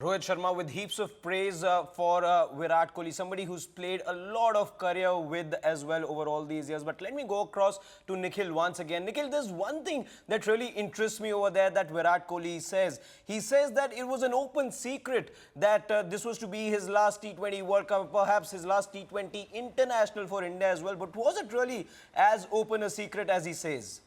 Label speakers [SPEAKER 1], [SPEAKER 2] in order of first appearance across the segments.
[SPEAKER 1] Rohit Sharma with heaps of praise for Virat Kohli, somebody who's played a lot of career with as well over all these years. But let me go across to Nikhil once again. Nikhil, there's one thing that really interests me over there that Virat Kohli says. He says that it was an open secret that this was to be his last T20 World Cup, perhaps his last T20 international for India as well. But was it really as open a secret as he says?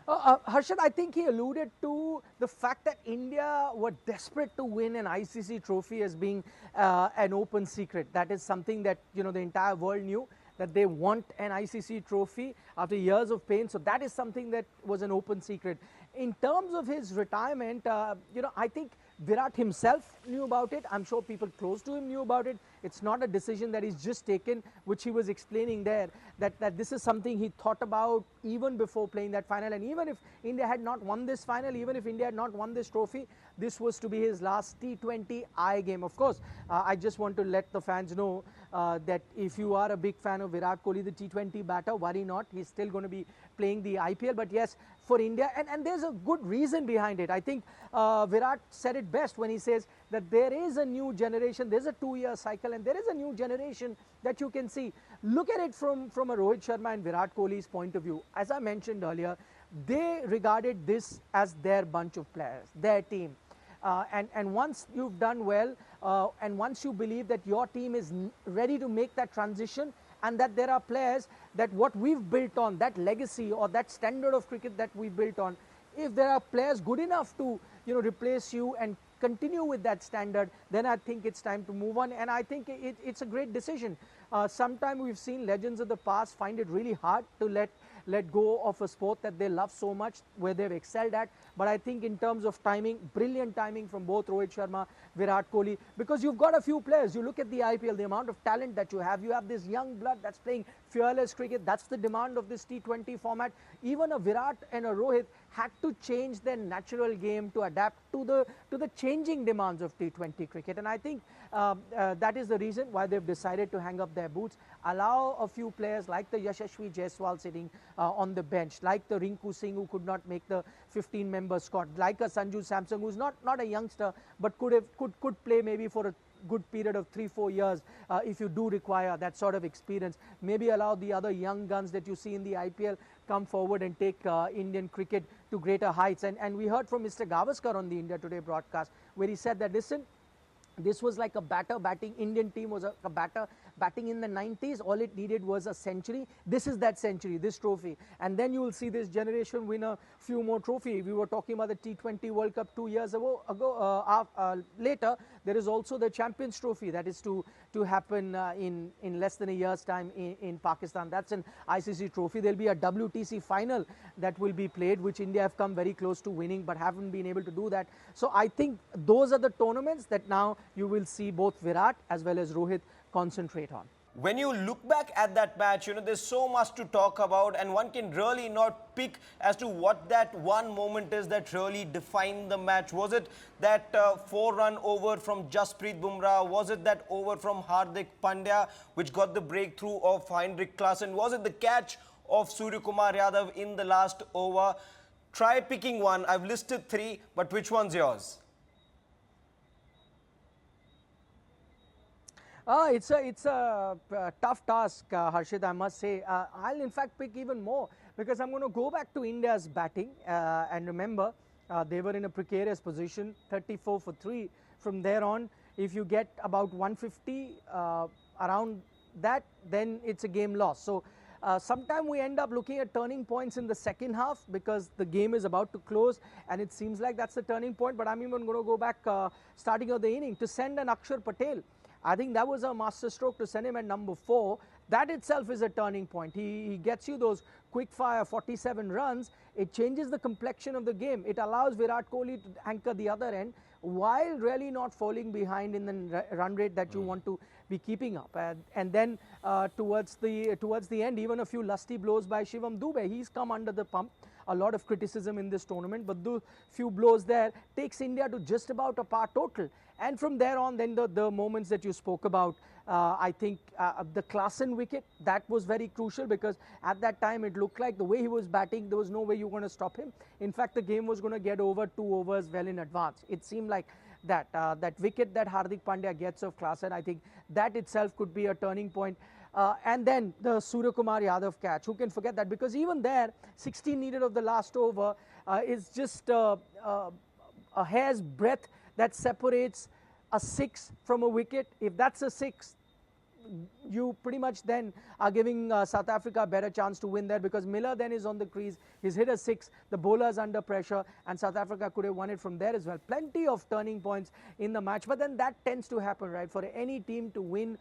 [SPEAKER 2] Harshad, I think he alluded to the fact that India were desperate to win an ICC trophy as being an open secret. That is something that the entire world knew, that they want an ICC trophy after years of pain. So that is something that was an open secret. In terms of his retirement, I think Virat himself knew about it. I'm sure people close to him knew about it. It's not a decision that he's just taken, which he was explaining there, that this is something he thought about even before playing that final. And even if India had not won this final, even if India had not won this trophy, this was to be his last T20I game. Of course, I just want to let the fans know that if you are a big fan of Virat Kohli, the T20 batter, worry not. He's still going to be playing the IPL. But yes, for India, and there's a good reason behind it. I think Virat said it best when he says that there is a new generation, there's a 2-year cycle, and there is a new generation that you can see. Look at it from a Rohit Sharma and Virat Kohli's point of view. As I mentioned earlier, they regarded this as their bunch of players, their team. And once you've done well, and once you believe that your team is ready to make that transition, and that there are players that what we've built on, that legacy or that standard of cricket that we built on, if there are players good enough to replace you and continue with that standard, then I think it's time to move on. And I think it's a great decision. Sometimes we've seen legends of the past find it really hard to let go of a sport that they love so much, where they've excelled at. But I think in terms of timing, brilliant timing from both Rohit Sharma, Virat Kohli, because you've got a few players. You look at the IPL, the amount of talent that you have this young blood that's playing fearless cricket. That's the demand of this T20 format. Even a Virat and a Rohit had to change their natural game to adapt to the changing demands of T20 cricket. And I think that is the reason why they've decided to hang up their boots, allow a few players like the Yashasvi Jaiswal sitting on the bench, like the Rinku Singh, who could not make the 15-member squad, like a Sanju Samson, who's not a youngster but could play maybe for a good period of 3-4 years if you do require that sort of experience. Maybe allow the other young guns that you see in the IPL come forward and take Indian cricket to greater heights. And we heard from Mr. Gavaskar on the India Today broadcast, where he said that, listen, this was like a batter batting. Indian team was a batter batting in the 90s. All it needed was a century. This is that century, this trophy. And then you will see this generation win a few more trophies. We were talking about the T20 World Cup 2 years ago. Later, there is also the Champions Trophy that is to happen in less than a year's time in Pakistan. That's an ICC trophy. There'll be a WTC final that will be played, which India have come very close to winning but haven't been able to do that. So I think those are the tournaments that now you will see both Virat as well as Rohit concentrate on.
[SPEAKER 1] When you look back at that match, there's so much to talk about, and one can really not pick as to what that one moment is that really defined the match. Was it that 4-run over from Jasprit Bumrah? Was it that over from Hardik Pandya, which got the breakthrough of Heinrich Klaasen? Was it the catch of Surya Kumar Yadav in the last over? Try picking one. I've listed 3, but which one's yours?
[SPEAKER 2] It's a tough task, Harshit, I must say. I'll in fact pick even more, because I'm going to go back to India's batting. And remember, they were in a precarious position, 34 for 3. From there on, if you get about 150 around that, then it's a game lost. So sometime we end up looking at turning points in the second half, because the game is about to close and it seems like that's the turning point. But I'm even going to go back starting of the inning to send an Akshar Patel. I think that was a masterstroke to send him at number 4. That itself is a turning point. He gets you those quick fire 47 runs. It changes the complexion of the game. It allows Virat Kohli to anchor the other end while really not falling behind in the run rate that you want to be keeping up. And then towards the end, even a few lusty blows by Shivam Dube. He's come under the pump. a lot of criticism in this tournament, but those few blows there takes India to just about a par total. And from there on, then the moments that you spoke about, I think the Klaasen wicket, that was very crucial, because at that time it looked like the way he was batting, there was no way you were going to stop him. In fact, the game was going to get over 2 overs well in advance. It seemed like that. That wicket that Hardik Pandya gets of Klaasen, I think that itself could be a turning point. And then the Surya Kumar Yadav catch, who can forget that? Because even there, 16 needed of the last over is just a hair's breadth that separates a 6 from a wicket. If that's a 6, you pretty much then are giving South Africa a better chance to win there, because Miller then is on the crease. He's hit a 6, the bowler's under pressure, and South Africa could have won it from there as well. Plenty of turning points in the match, but then that tends to happen, right? For any team to win,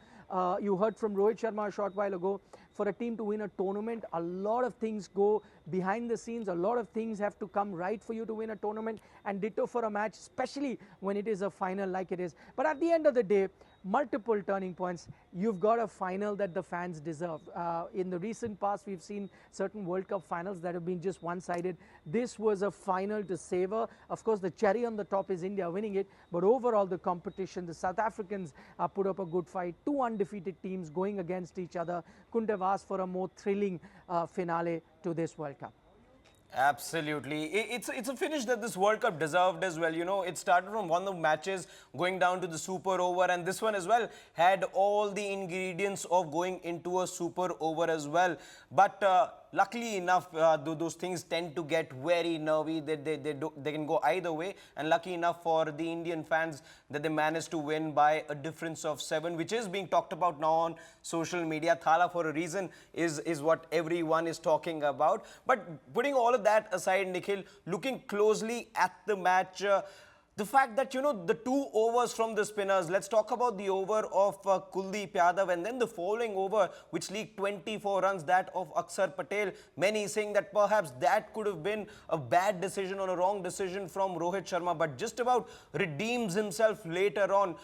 [SPEAKER 2] you heard from Rohit Sharma a short while ago, for a team to win a tournament, a lot of things go behind the scenes. A lot of things have to come right for you to win a tournament, and ditto for a match, especially when it is a final like it is. But at the end of the day, multiple turning points. You've got a final that the fans deserve. In the recent past, we've seen certain World Cup finals that have been just one-sided. This was a final to savor. Of course, the cherry on the top is India winning it, but overall the competition, the South Africans put up a good fight. 2 undefeated teams going against each other. Couldn't have asked for a more thrilling finale to this World Cup.
[SPEAKER 1] Absolutely. It's a finish that this World Cup deserved as well. You know, it started from one of the matches going down to the super over, and this one as well had all the ingredients of going into a super over as well. But luckily enough, those things tend to get very nervy. They can go either way. And lucky enough for the Indian fans that they managed to win by a difference of 7, which is being talked about now on social media. Thala for a reason is what everyone is talking about. But putting all of that aside, Nikhil, looking closely at the match, the fact that, you know, the 2 overs from the spinners, let's talk about the over of Kuldeep Yadav, and then the following over, which leaked 24 runs, that of Akshar Patel. Many saying that perhaps that could have been a bad decision or a wrong decision from Rohit Sharma, but just about redeems himself later on.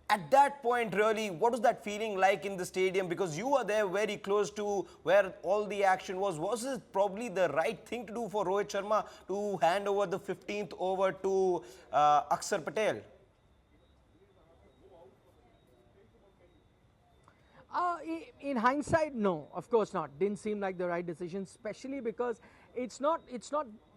[SPEAKER 1] At that point, really, what was that feeling like in the stadium? Because you were there very close to where all the action was. Was it probably the right thing to do for Rohit Sharma to hand over the 15th over to Akshar Patel?
[SPEAKER 2] In hindsight, no, of course not. Didn't seem like the right decision, especially because it's not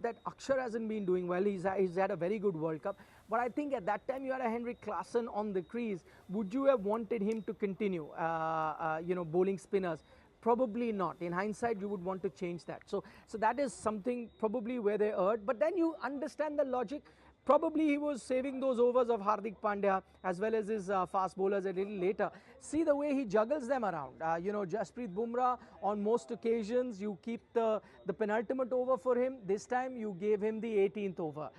[SPEAKER 2] that Akshar hasn't been doing well. He's had a very good World Cup. But I think at that time you had a Henrik Klaasen on the crease. Would you have wanted him to continue, bowling spinners? Probably not. In hindsight, you would want to change that. So that is something probably where they erred. But then you understand the logic. Probably he was saving those overs of Hardik Pandya as well as his fast bowlers a little later. See the way he juggles them around. Jasprit Bumrah, on most occasions, you keep the penultimate over for him. This time, you gave him the 18th over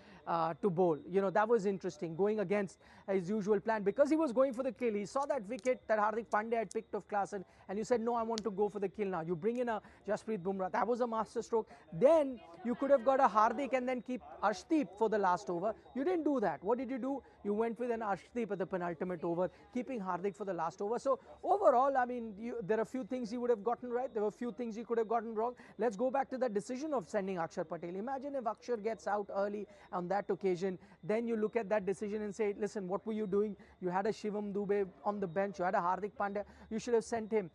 [SPEAKER 2] to bowl. That was interesting, going against his usual plan, because he was going for the kill. He saw that wicket that Hardik Pandya had picked of Klaasen, and you said, no, I want to go for the kill now. You bring in a Jasprit Bumrah. That was a master stroke. Then you could have got a Hardik and then keep Arshdeep for the last over. You didn't do that. What did you do? You went with an Arshdeep at the penultimate over, keeping Hardik for the last over. So overall, I mean, there are a few things you would have gotten right. There were a few things you could have gotten wrong. Let's go back to that decision of sending Akshar Patel. Imagine if Akshar gets out early on that occasion. Then you look at that decision and say, listen, what were you doing? You had a Shivam Dube on the bench. You had a Hardik Pandya. You should have sent him.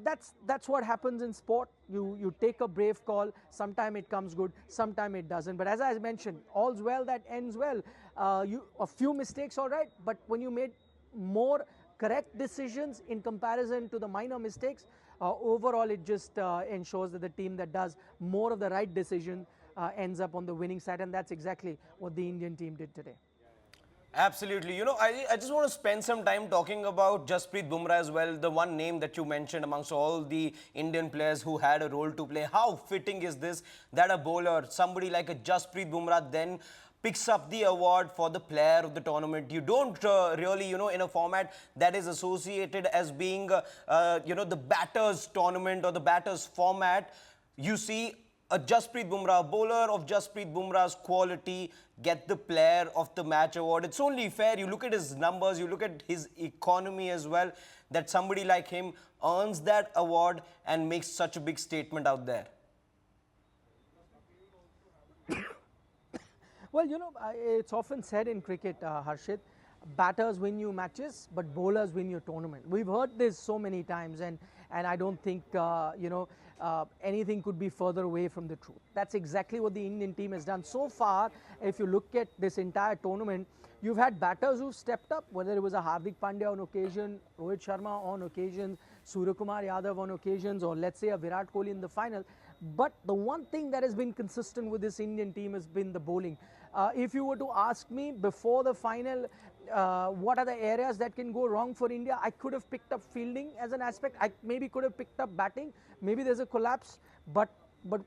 [SPEAKER 2] That's what happens in sport. You take a brave call. Sometime it comes good, sometime it doesn't. But as I mentioned, all's well that ends well. A few mistakes, all right, but when you made more correct decisions in comparison to the minor mistakes, overall it just ensures that the team that does more of the right decision ends up on the winning side, and that's exactly what the Indian team did today.
[SPEAKER 1] Absolutely. I just want to spend some time talking about Jasprit Bumrah as well, the one name that you mentioned amongst all the Indian players who had a role to play. How fitting is this that a bowler, somebody like a Jasprit Bumrah, then picks up the award for the player of the tournament? You don't really, in a format that is associated as being, the batters tournament or the batters format, you see a Jasprit Bumrah, a bowler of Jasprit Bumrah's quality, get the player of the match award. It's only fair. You look at his numbers, you look at his economy as well, that somebody like him earns that award and makes such a big statement out there.
[SPEAKER 2] Well, it's often said in cricket, Harshit, batters win you matches, but bowlers win your tournament. We've heard this so many times, and I don't think anything could be further away from the truth. That's exactly what the Indian team has done so far. If you look at this entire tournament, you've had batters who've stepped up, whether it was a Hardik Pandya on occasion, Rohit Sharma on occasions, Suryakumar Yadav on occasions, or let's say a Virat Kohli in the final. But the one thing that has been consistent with this Indian team has been the bowling. If you were to ask me before the final, what are the areas that can go wrong for India, I could have picked up fielding as an aspect. I maybe could have picked up batting. Maybe there's a collapse. But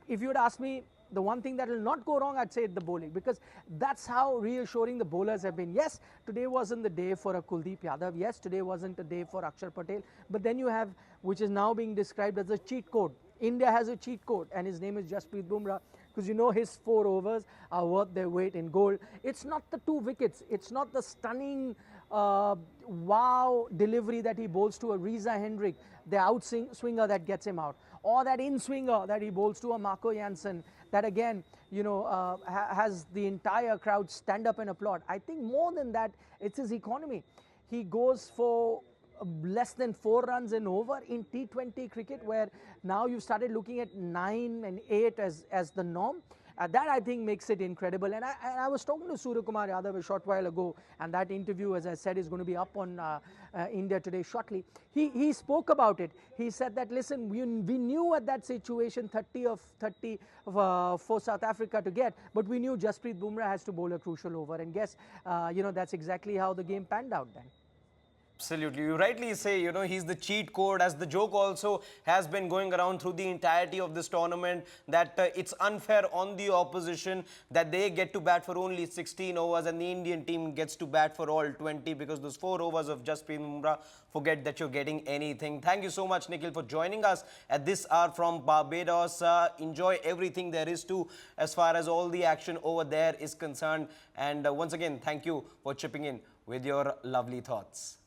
[SPEAKER 2] if you would ask me, the one thing that will not go wrong, I'd say the bowling, because that's how reassuring the bowlers have been. Yes, today wasn't the day for a Kuldeep Yadav. Yes, today wasn't a day for Akshar Patel. But then you have, which is now being described as a cheat code. India has a cheat code, and his name is Jasprit Bumrah, because his 4 overs are worth their weight in gold. It's not the 2 wickets. It's not the stunning wow delivery that he bowls to a Reza Hendrick, the out swinger that gets him out, or that in swinger that he bowls to a Marco Jansen, that again, has the entire crowd stand up and applaud. I think more than that, it's his economy. He goes for less than 4 runs and over in T20 cricket, where now you've started looking at 9 and 8 as the norm. That I think makes it incredible. And I was talking to Suryakumar Yadav a short while ago, and that interview, as I said, is going to be up on India Today shortly. He spoke about it. He said that, listen, we knew at that situation 30 of 30 for South Africa to get, but we knew Jasprit Bumrah has to bowl a crucial over. And guess, that's exactly how the game panned out then.
[SPEAKER 1] Absolutely. You rightly say, he's the cheat code, as the joke also has been going around through the entirety of this tournament, that it's unfair on the opposition that they get to bat for only 16 overs and the Indian team gets to bat for all 20, because those 4 overs of Jasprit Bumrah, forget that you're getting anything. Thank you so much, Nikhil, for joining us at this hour from Barbados. Enjoy everything there is to, as far as all the action over there is concerned. And once again, thank you for chipping in with your lovely thoughts.